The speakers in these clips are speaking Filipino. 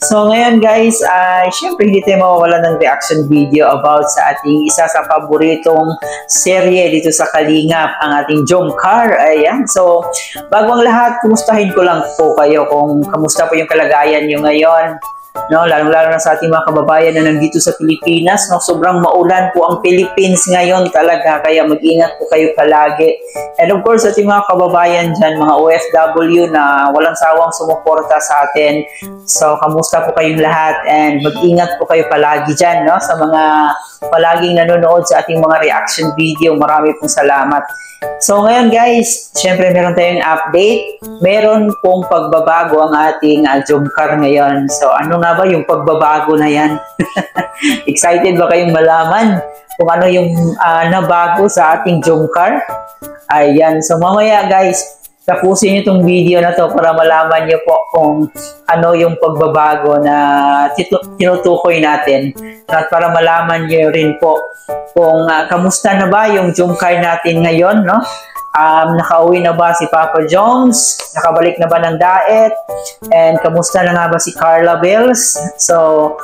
So ngayon guys, syempre hindi tayo mawawala ng reaction video about sa ating isa sa paboritong serye dito sa Kalingap, ang ating Jomcar. Ayan, so bago ang lahat, kumustahin ko lang po kayo kung kamusta po yung kalagayan nyo ngayon. No, lalo-lalo na sa ating mga kababayan na nandito sa Pilipinas, no, sobrang maulan po ang Philippines ngayon talaga, kaya mag-ingat po kayo palagi. And of course, ating mga kababayan dyan, mga OFW na walang sawang sumuporta sa atin. So, kamusta po kayong lahat and mag-ingat po kayo palagi dyan, no, sa mga palaging nanonood sa ating mga reaction video. Marami pong salamat. So ngayon guys, syempre meron tayong update. Meron pong pagbabago ang ating Jomcar ngayon. So ano nga ba yung pagbabago na yan? Excited ba kayong malaman kung ano yung nabago sa ating Jomcar? Ayan, so mamaya guys, tapusin nyo itong video na to para malaman nyo po kung ano yung pagbabago na tinutukoy natin. At para malaman nyo rin po kung kamusta na ba yung Jomcar natin ngayon, no? Nakauwi na ba si Papa Jones? Nakabalik na ba ng diet? And kamusta na nga ba si Carla Bells? So,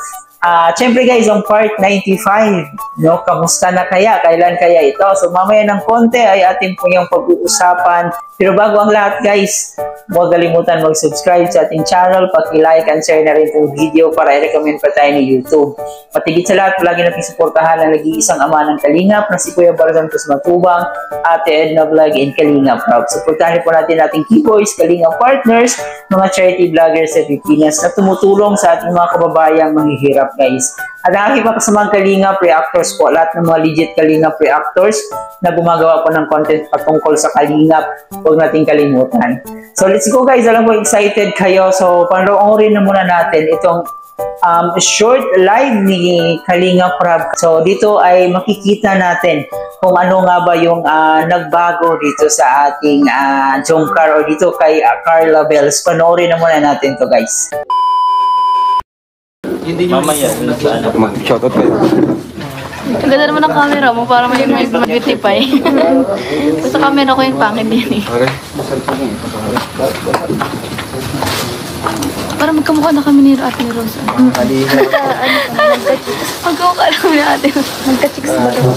syempre guys, ang part 95, no? Kamusta na kaya? Kailan kaya ito? So mamaya ng konti ay ating po yung pag-uusapan. Pero bago ang lahat guys, huwag kalimutan mag-subscribe sa ating channel, paki-like and share na rin itong video para i-recommend pa tayo ni YouTube. Patigit sa lahat, palagi natin suportahan ang nag-iisang ama ng Kalingap na si Kuya Bar Santos Matubang, Ate Edna Vlog and Kalingap Rob. Suportahan po natin ating K-Boys, Kalingap Partners, mga charity vloggers sa Pilipinas na tumutulong sa ating mga kababayang manghihirap guys. At ang aking mga kasamang Kalingap reactors po, lahat ng mga legit Kalingap reactors na gumagawa po ng content patungkol sa Kalingap, huwag nating kalimutan. So let's go guys, alam ko excited kayo. So panoorin na muna natin itong short live ni Kalingap Rob. So dito ay makikita natin kung ano nga ba yung nagbago dito sa ating Jomcar o dito kay Carla Bells. Panoorin na muna natin to guys. Mamaya, mag-shoutout kayo. Ang ganda naman ng camera mo para may beauty pa eh. Basta camera ko yung pangit din eh. Para magkamukha na kami ni Ate Rose. Magkamukha na kami ni Ate Rose. Magka-chicks ba ito?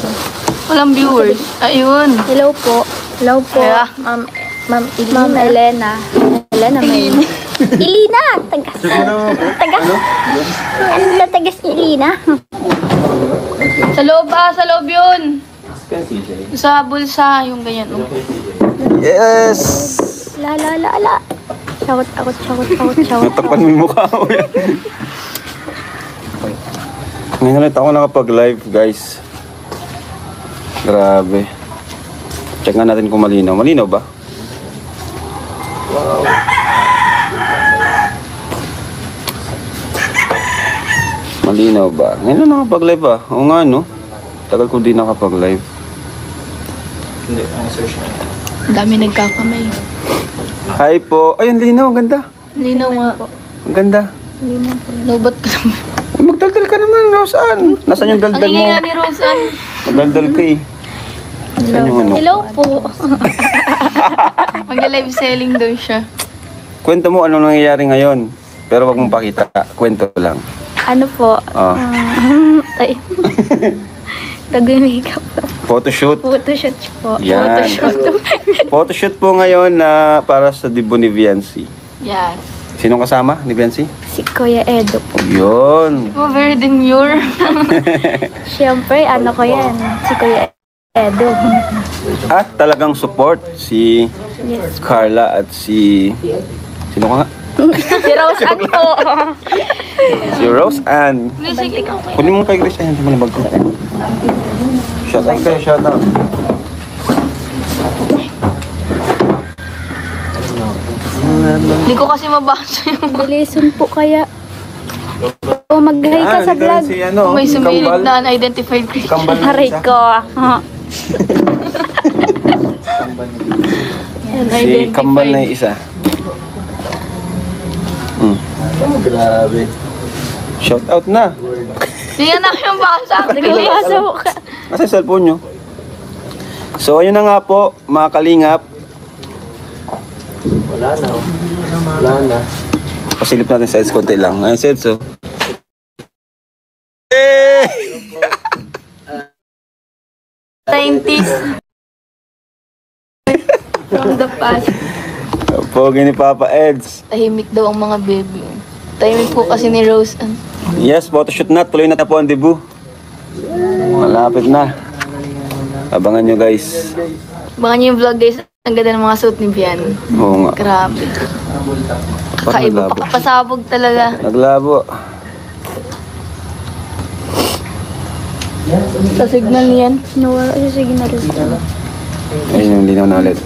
Walang viewers. Ayun. Hello po. Hello po. Ma'am Elena. Elena may... Ilina! Tagas. Ano tagas ni Ilina? Sa loob sa loob yun. Sa bulsa, yung ganyan. Yes! La. Shout. Natapan mo yung mukha ko yan. Ngayon ulit ako nakapag-live guys. Grabe. Check nga natin kung malinaw. Malinaw ba? Wow. Malinaw ba? Ngayon na nakapag-live ba? Oo nga no. Tagal ko din nakapag-live. Hindi, ang search na. Ang dami nagkakamay. Hi po. Ay, ang linaw. Ang ganda. Linaw nga. Ang ganda. Lobat ka naman. Magdaldal ka naman, Roseanne. Nasaan yung daldal Ang mo? ingay nga ni Roseanne. Magdaldal ka eh. Nasaan yung ano? Hello po. Mag-live selling daw siya. Kwento mo anong nangyayari ngayon. Pero wag mong pakita. Kwento lang. Ano po? Oh. Ay. Nag-makeup po. Photoshoot. Photoshoot po. Yan. Photoshoot po ngayon na para sa Dibo ni Viancy. Yes. Sinong kasama ni Viancy? Si Kuya Edo po. Yun. Oh, very demure. Siyempre, ano ko yan? Si Kuya Edo. At talagang support si Yes. Carla at si... Sino ka nga? Si Rose Ann po. Si Rose Ann. Sige. Kunin mo kay Grace. Ayun, ito mo na bag ko. Shout out kayo, shout out. Hindi ko kasi mabasa yung... Bilisun po kaya. O mag-hi ka sa vlog. Si, ano, May sumilip Kambal. na unidentified creature. Kambal na Aray isa. ko. Si Kambal na yung isa. Grabe. Shout out na. Hindi na yung basa. Nagbabasa mo ka. Nasa yung cellphone nyo. So, ayun na nga po, mga kalingap. Wala na. Wala na. Pasilip natin sa edge konti lang. Ayun, Seds, oh. Scientist from the past. Pogi ni Papa Eds. Tahimik daw ang mga baby. Tahimik po kasi ni Rose. Yes, photoshoot na. Tuloy na po ang debut. Malapit na. Abangan nyo, guys. Abangan niyo yung vlog guys. Ang ganda ng mga suit ni Bian. Oo nga. Grabe. Kakaiba pa. Pasabog talaga. Naglabo. Sa signal yan. Nawala siya signal. Ayun yung linaw na ulit.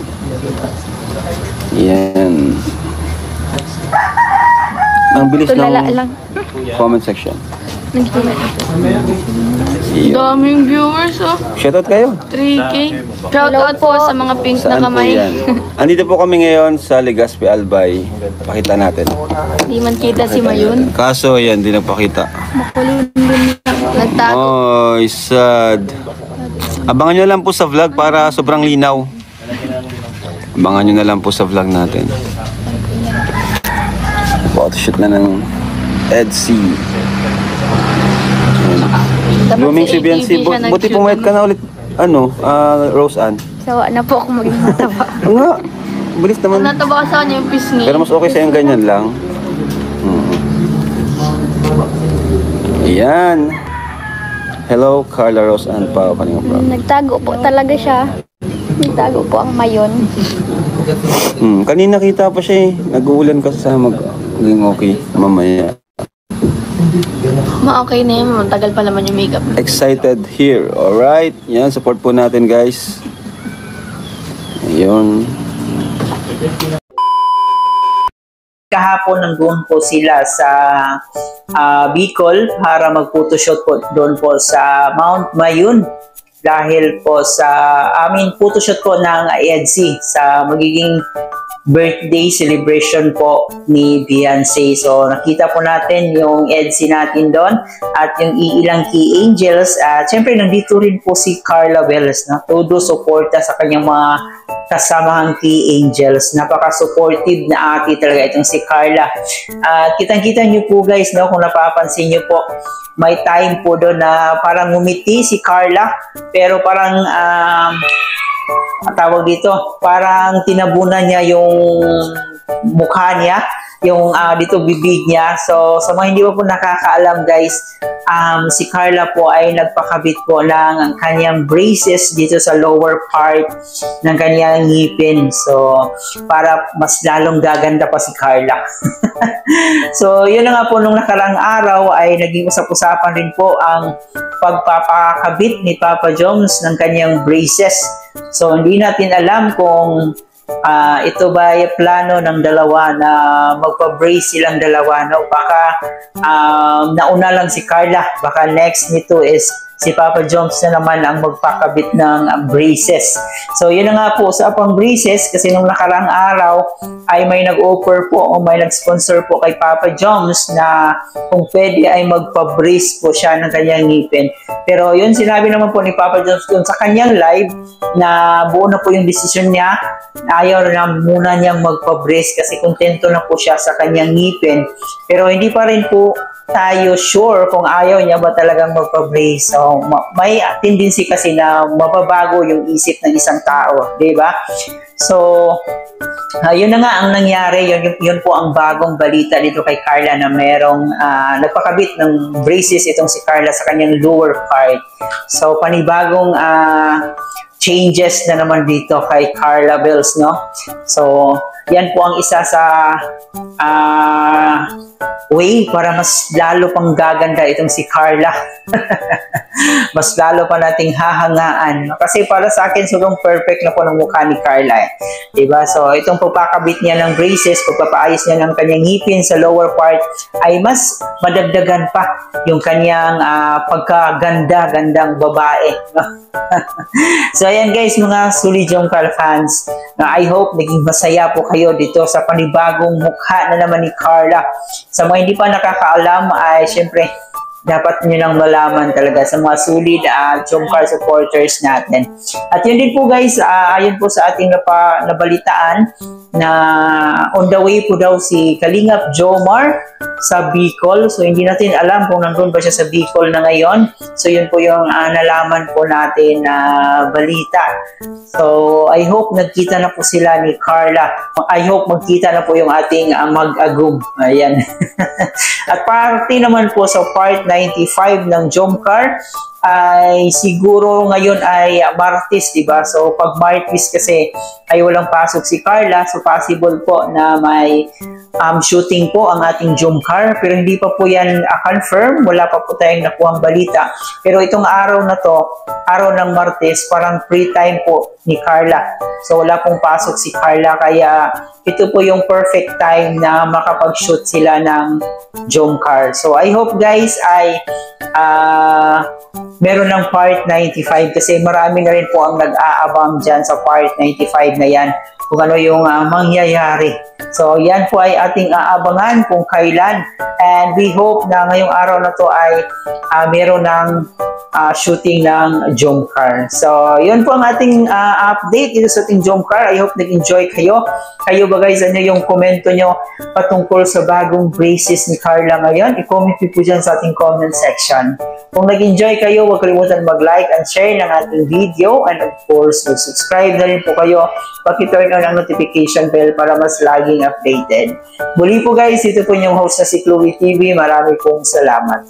Yan. Ang bilis Tulala ng lang. comment section. Nagtulala. Yun. Daming viewers oh. Shoutout kayo. 3K. Shout out po sa mga pink na Saan po kamay. yan? Andito po kami ngayon sa Legazpi Albay. Pakita natin. Di man kita si Mayun. Kaso yan, di nagpakita. Nagtago. Oh, sad. Abangan nyo lang po sa vlog para sobrang linaw. Abangan nyo na lang po sa vlog natin. Photoshoot na ng EDC. Dapat Blooming si ATV Biancy. siya Buti nag-shoot. pumayat ka na ulit. Ano? Rose Ann. Sawa na po ako maging mataba. Oo nga. Bilis naman. Nataba ka sa kanya yung pisngi. Pero mas okay sa yung ganyan lang. Yan. Hello, Carla Rose Ann pa. Kanina pa. Nagtago po talaga siya. Nagtago po ang mayon. Kanina kita pa siya eh. Nag-uulan kasi sa maging okay mamaya. Okay na yan. Tagal pa naman yung makeup. Excited here. Alright. Yan, support po natin guys. Ayun. Kahapon nandun po sila sa Bicol para mag-photoshoot po doon po sa Mount Mayun dahil po sa photoshoot po ng EDC sa magiging birthday celebration po ni Beyonce. So nakita po natin yung EDC natin doon at yung ilang key angels at syempre nandito rin po si Carla Wells na todo suporta sa kanyang mga kasamahang key angels. Napaka-supportive na ate talaga itong si Carla. At kitang-kita nyo po guys, no, kung napapansin nyo po, may time po doon na parang ngumiti si Carla, pero parang tawag dito, parang tinabunan niya yung mukha niya, yung dito bibig niya. So sa mga hindi pa po nakakaalam guys, si Carla po ay nagpakabit po ng kanyang braces dito sa lower part ng kanyang ngipin. So para mas lalong gaganda pa si Carla. So yun na nga po, nung nakarang araw ay naging usap-usapan rin po ang pagpapakabit ni Papa Jones ng kanyang braces. So hindi natin alam kung ito ba ay plano ng dalawa na magpa-brace silang dalawa, no? Baka nauna lang si Carla, baka next nito is si Papa Jones na naman ang magpakabit ng braces. So yun na nga po, sa pang braces, kasi nung nakarang araw ay may nag-offer po o may nag-sponsor po kay Papa Jones na kung pwede ay magpa-brace po siya ng kanyang ngipin. Pero yun, sinabi naman po ni Papa Jones dun sa kanyang live na buo na po yung decision niya. Ayaw na muna niyang magpa-brace kasi kontento na po siya sa kanyang ngipin. Pero hindi pa rin po tayo sure kung ayaw niya ba talagang magpa-brace. So, may tendency kasi na mababago yung isip ng isang tao, di ba? So, yun na nga ang nangyari. Yun po ang bagong balita dito kay Carla na merong nagpakabit ng braces itong si Carla sa kanyang lower part. So, panibagong changes na naman dito kay Carla Bells, no? So, yan po ang isa sa way para mas lalo pang gaganda itong si Carla. Mas lalo pa nating hahangaan. Kasi para sa akin, sobrang perfect na po ng mukha ni Carla. Diba? So, itong pagpakabit niya ng braces, pagpapaayos niya ng kanyang ngipin sa lower part, ay mas madagdagan pa yung kanyang pagkaganda-gandang babae. So, ayan guys, mga Sully Jongkar fans, I hope naging masaya po kayo dito sa panibagong mukha na naman ni Carla. Sa mga hindi pa nakakaalam, ay syempre, dapat nyo nang malaman talaga sa mga solid Jongkar supporters natin. At yun din po guys, ayon po sa ating nabalitaan, na on the way po daw si Kalingap Jomar sa Bicol. So hindi natin alam kung nandun ba siya sa Bicol na ngayon. So yun po yung nalaman po natin na balita. So I hope nagkita na po sila ni Carla. I hope magkita na po yung ating mag-agum. Ayan. At parte naman po sa part 95 ng Jomcar ay siguro ngayon ay Martes, diba? So pag Martes kasi ay walang pasok si Carla, so possible po na may shooting po ang ating Jomcar, pero hindi pa po yan confirm, wala pa po tayong nakuhang balita. Pero itong araw na to, araw ng Martes, parang free time po ni Carla. So wala pong pasok si Carla, kaya ito po yung perfect time na makapag-shoot sila ng Jomcar. So I hope guys ay meron ng part 95 kasi marami na rin po ang nag-aabang dyan sa part 95 na yan kung ano yung mangyayari. So yan po ay ating aabangan kung kailan, and we hope na ngayong araw na to ay meron ng shooting ng Jomcar. So yun po ang ating update dito sa ating Jomcar. I hope nag-enjoy kayo. Kayo ba guys, ano yung komento nyo patungkol sa bagong braces ni Carla ngayon? I-comment po dyan sa ating comment section. Kung nag-enjoy kayo, huwag kalimutan mag-like and share ng ating video, and of course, mag-subscribe na rin po kayo. Paki-turn on ang notification bell para mas laging updated. Muli po guys, ito po yung host na si Chloe TV. Marami pong salamat.